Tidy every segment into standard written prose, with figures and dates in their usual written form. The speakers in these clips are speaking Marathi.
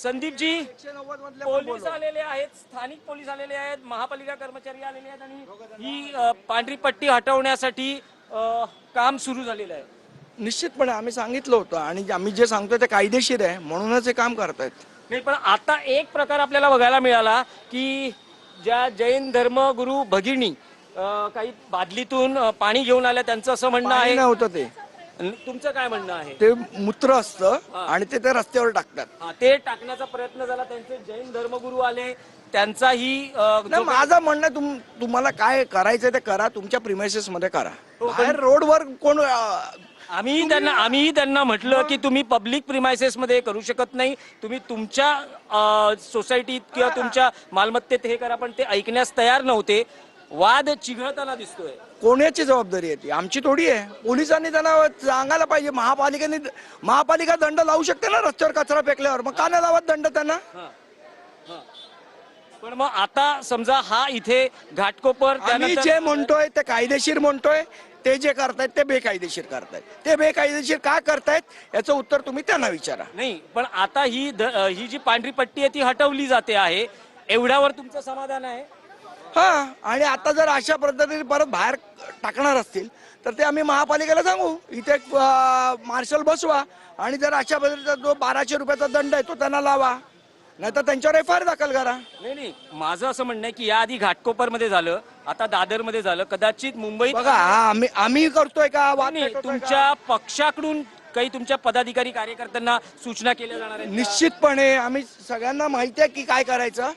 संदीपजी, 190 मधले पोलीस आलेले आहेत, स्थानिक पोलीस आलेले आहेत, महापालिका कर्मचारी आलेले आहेत आणि ही पांढरी पट्टी हटवण्यासाठी काम सुरू झालेलं आहे. निश्चितपणे आम्ही सांगितलं होतं आणि आम्ही जे सांगतोय ते कायदेशीर आहे म्हणूनच हे काम करतायत. नाही, पण आता एक प्रकार आपल्याला बघायला मिळाला की ज्या जैन धर्मगुरू भगिनी काही बादलीतून पाणी घेऊन आल्या, त्यांचं असं म्हणणं पाणी आहे. नव्हतं ते, तुमचं काय म्हणणं आहे? ते मूत्र असतं आणि ते रस्त्यावर टाकतात. ते टाकण्याचा प्रयत्न झाला, त्यांचे जैन धर्मगुरू आले, त्यांचाही नाही, माझं म्हणणं आहे, तुम्हाला काय करायचंय ते करा, तुमच्या प्रिमायसेस मध्ये करा. बाहेर रोडवर कोण आम्ही त्यांना म्हटलं की तुम्ही पब्लिक प्रिमायसेस मध्ये करू शकत नाही, तुम्ही तुमच्या सोसायटीत किंवा तुमच्या मालमत्तेत हे करा, पण ते ऐकण्यास तयार नव्हते. वाद चिघळताना दिसतोय. कोणाची जबाबदारी आहे ती? आमची थोडी आहे. पोलिसांनी त्यांना सांगायला पाहिजे. महापालिका दंड लावू शकते ना रस्त्यावर कचरा फेकल्यावर, मग का नाही लावत दंड त्यांना? पण मग आता समजा हा इथे घाटकोपर, आम्ही जे म्हणतोय ते कायदेशीर म्हणतोय, ते जे करतायत ते बेकायदेशीर करतायत. ते बेकायदेशीर का करतायत याचं उत्तर तुम्ही त्यांना विचारा. नाही, पण आता ही जी पांढरी पट्टी आहे ती हटवली जाते आहे, एवढ्यावर तुमचं समाधान आहे? हा, आणि आता जर अशा पद्धतीने परत बाहेर टाकणार असतील तर ते आम्ही महापालिकेला सांगू, इथे मार्शल बसवा आणि जर अशा पद्धतीचा जो 1200 रुपयाचा दंड आहे तो त्यांना लावा, नाही तर त्यांच्यावर FIR दाखल करा. नाही, माझं असं म्हणणं आहे की याआधी घाटकोपर मध्ये झालं, आता दादर मध्ये झालं, कदाचित मुंबईत बघा, आम्ही करतोय का? तुमच्या पक्षाकडून काही तुमच्या पदाधिकारी कार्यकर्त्यांना सूचना केल्या जाणार आहेत? निश्चितपणे आम्ही सगळ्यांना माहिती आहे की काय करायचं.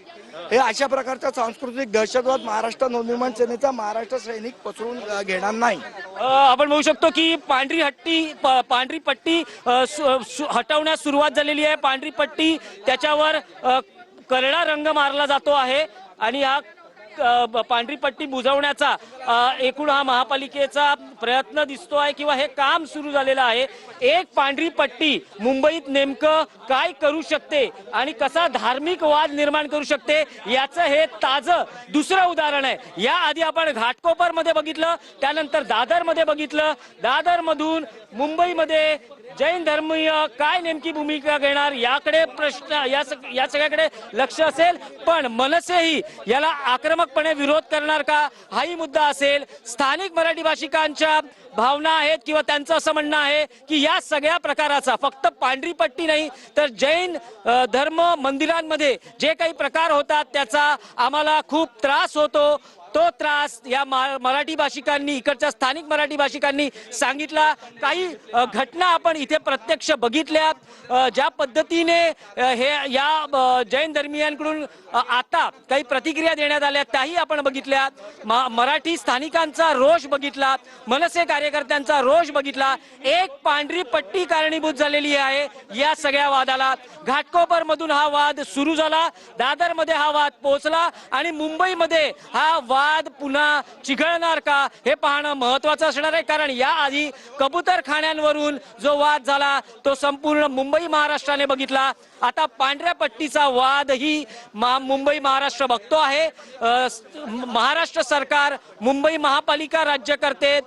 हे अशा प्रकारचा सांस्कृतिक दहशतवाद महाराष्ट्र नवनिर्माण सेनेचा महाराष्ट्र सैनिक पसरवून घेणार नाही. आपण बघू शकतो की पांढरी पट्टी हटवण्यास सुरुवात झालेली आहे. पांढरी पट्टी त्याच्यावर करडा रंग मारला जातो आहे आणि हा पांढरी पट्टी बुजवण्याचा एकूण हा महापालिकेचा प्रयत्न दिसतो आहे किंवा हे काम सुरू झालेलं आहे. एक पांढरी पट्टी मुंबईत नेमकं काय करू शकते आणि कसा धार्मिक वाद निर्माण करू शकते याचं हे ताजं दुसरं उदाहरण आहे. याआधी आपण घाटकोपर मध्ये बघितलं, त्यानंतर दादर मध्ये बघितलं. दादर मधून मुंबईमध्ये जैन धर्मीय काय नेमकी भूमिका घेणार याकडे प्रश्न, या सगळ्याकडे लक्ष असेल. पण मनसेही याला आक्रमकपणे विरोध करणार का हाही मुद्दा असेल. स्थानिक मराठी भाषिकांच्या भावना आहेत किंवा त्यांचं असं म्हणणं आहे की या सगळ्या प्रकाराचा फक्त पांढरी पट्टी नाही तर जैन धर्म मंदिरांमध्ये जे काही प्रकार होतात त्याचा आम्हाला खूप त्रास होतो. तो त्रास या मराठी भाषिकांनी, इकडच्या स्थानिक मराठी भाषिकांनी सांगितला. काही घटना आपण इथे प्रत्यक्ष बघितल्या, ज्या पद्धतीने हे या जैन धर्मीयांकडून आता काही प्रतिक्रिया देण्यात आल्या त्याही आपण बघितल्या. मराठी स्थानिकांचा रोष बघितला, मनसे कार्यकर्त्यांचा रोष बघितला. एक पांढरी पट्टी कारणीभूत झालेली आहे या सगळ्या वादाला. घाटकोपर मधून हा वाद सुरू झाला, दादर मध्ये हा वाद पोहोचला आणि मुंबईमध्ये हा वाद पुन्हा चिघळणार का हे पाहणं महत्वाचं असणार आहे. कारण याआधी कबूतरखान्यांवरून जो वाद झाला तो संपूर्ण मुंबई महाराष्ट्राने बघितला. आता पांढऱ्या पट्टीचा वाद ही मुंबई महाराष्ट्र बघतो आहे. महाराष्ट्र सरकार, मुंबई महापालिका राज्यकर्ते,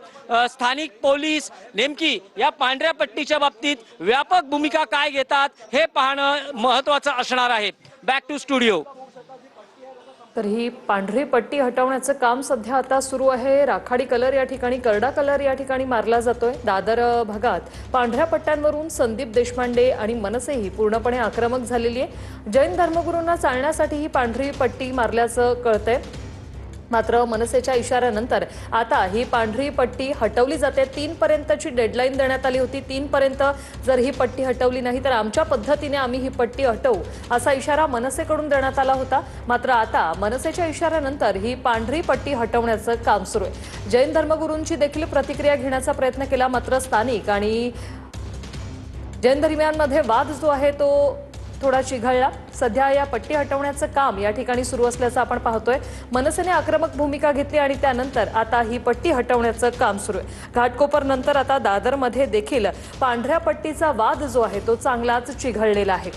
स्थानिक पोलीस नेमकी या पांढऱ्या पट्टीच्या बाबतीत व्यापक भूमिका काय घेतात हे पाहणं महत्वाचं असणार आहे. Back to studio. तर ही पांढरी पट्टी हटवण्याचं काम सध्या आता सुरू आहे. राखाडी कलर या ठिकाणी, करडा कलर या ठिकाणी मारला जातोय. दादर भागात पांढऱ्या पट्ट्यांवरून संदीप देशपांडे आणि मनसेही पूर्णपणे आक्रमक झालेली आहे. जैन धर्मगुरूंना चालण्यासाठी ही पांढरी पट्टी मारल्याचं कळतंय. मात्र मनसेच्या इशाऱ्यानंतर आता ही पांढरी पट्टी हटवली जाते. 3 पर्यंतची डेडलाईन देण्यात आली होती. 3 पर्यंत जर ही पट्टी हटवली नाही तर आमच्या पद्धतीने आम्ही ही पट्टी हटवू असा इशारा मनसेकडून देण्यात आला होता. मात्र आता मनसेच्या इशाऱ्यानंतर ही पांढरी पट्टी हटवण्याचं काम सुरू आहे. जैन धर्मगुरूंची देखील प्रतिक्रिया घेण्याचा प्रयत्न केला, मात्र स्थानिक आणि जैन धर्मियांमध्ये वाद जो आहे तो थोडा चिघळला. सध्या या पट्टी हटवण्याचं काम या ठिकाणी सुरू असल्याचं आपण पाहतोय. मनसेने आक्रमक भूमिका घेतली आणि त्यानंतर आता ही पट्टी हटवण्याचं काम सुरू आहे. घाटकोपर नंतर आता दादरमध्ये देखील पांढऱ्या पट्टीचा वाद जो आहे तो चांगलाच चिघळलेला आहे.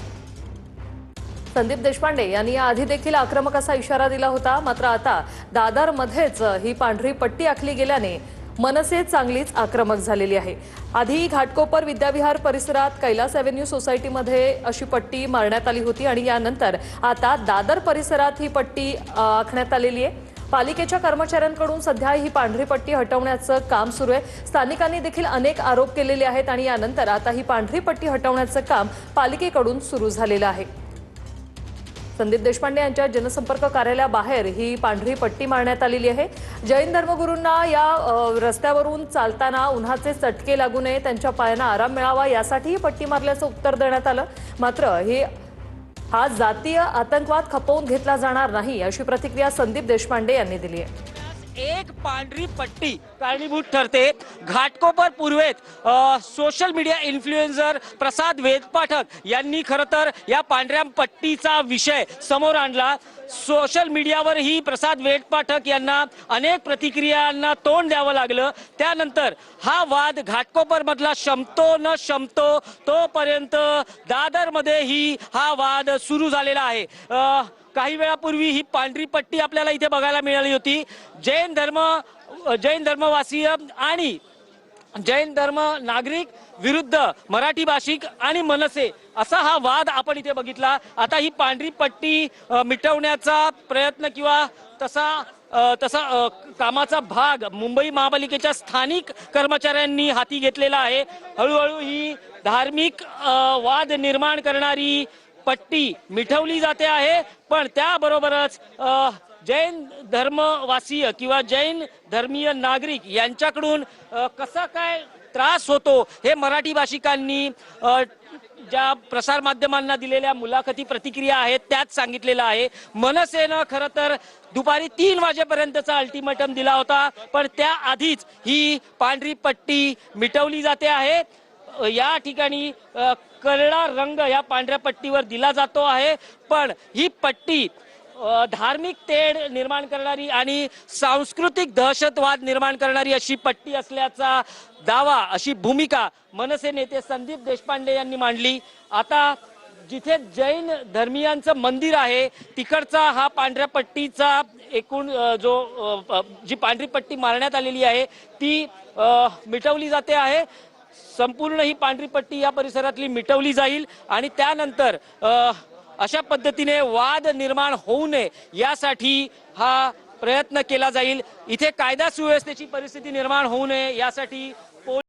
संदीप देशपांडे यांनी आधी देखील आक्रमक असा इशारा दिला होता. मात्र आता दादरमध्येच ही पांढरी पट्टी आखली गेल्याने मनसे चांगलीच आक्रमक झालेली आहे। आधी घाटकोपर विद्याविहार परिसरात कैलास एव्हेन्यू सोसायटीमध्ये अशी पट्टी मारण्यात आली होती आणि यानंतर आता दादर परिसरात ही पट्टी आखण्यात आलेली आहे। पालिकेच्या कर्मचाऱ्यांकडून सध्या ही पांढरी पट्टी हटवण्याचं काम सुरू आहे। स्थानिकांनी देखील अनेक आरोप केलेले आहेत आणि यानंतर आता ही पांढरी पट्टी हटवण्याचं काम पालिकेकडून सुरू झालेलं आहे। संदीप देशपांडे यांच्या जनसंपर्क कार्यालयाबाहेर ही पांढरी पट्टी मारण्यात आलेली आहे। जैन धर्मगुरूंना या रस्त्यावरून चालताना उन्हाचे चटके लागू नये, त्यांच्या पायांना आराम मिळावा यासाठी ही पट्टी मारल्याचं उत्तर देण्यात आलं। मात्र हा जातीय आतंकवाद खपवून घेतला जाणार नाही अशी प्रतिक्रिया संदीप देशपांडे यांनी दिली आहे। एक पांढरी पट्टी कारणीभूत ठरते। घाटकोपर पूर्वेत सोशल मीडिया इन्फ्लुएन्सर प्रसाद वेदपाठक यांनी खरं तर या पांढऱ्या पट्टीचा विषय समोर आणला। सोशल मीडियावर ही प्रसाद वेदपाठक यांना अनेक प्रतिक्रियांना तोंड द्यावं लागलं। त्यानंतर हा वाद घाटकोपर मधला शमतो न शमतो तोपर्यंत दादरमध्ये ही हा वाद सुरू झालेला आहे। काही वेळापूर्वी ही पांढरी पट्टी आपल्याला इथे बघायला मिळाली होती। जैन धर्मवासीय आणि जैन धर्म नागरिक विरुद्ध मराठी भाषिक आणि मनसे असा हा वाद आपण इथे बघितला। आता ही पांढरी पट्टी मिटवण्याचा प्रयत्न किंवा तसा कामाचा भाग मुंबई महापालिकेच्या स्थानिक कर्मचाऱ्यांनी हाती घेतलेला आहे। हळूहळू ही धार्मिक वाद निर्माण करणारी पट्टी मिटवली जाते आहे, पण त्याबरोबरच जैन धर्मवासीय किंवा जैन धर्मीय नागरिक यांच्याकडून कसा काय त्रास होतो हे मराठी भाषिकांनी ज्या प्रसार माध्यमांना दिलेल्या मुलाखती प्रतिक्रिया आहेत त्यात सांगितलेलं आहे। मनसेनं खरं तर दुपारी 3 वाजेपर्यंतचा अल्टिमेटम दिला होता, पण त्याआधीच ही पांढरी पट्टी मिटवली जाते आहे। या ठिकाणी करडा रंग या पांढऱ्या पट्टीवर दिला जातो आहे, पण ही पट्टी धार्मिक तेढ निर्माण करणारी आणि सांस्कृतिक दहशतवाद निर्माण करणारी अशी पट्टी असल्याचा दावा, अशी भूमिका मनसे नेते संदीप देशपांडे यांनी मांडली। आता जिथे जैन धर्मियांचं मंदिर आहे तिकडचा हा पांढऱ्या पट्टीचा एकूण जी पांढरी पट्टी मारण्यात आलेली आहे ती मिटवली जाते आहे। संपूर्ण ही पांढरी पट्टी या परिसरातली मिटवली जाईल आणि त्यानंतर अशा पद्धतीने वाद निर्माण होऊ नये यासाठी हा प्रयत्न केला जाईल। इथे कायदा सुव्यवस्थेची परिस्थिती निर्माण होऊ नये यासाठी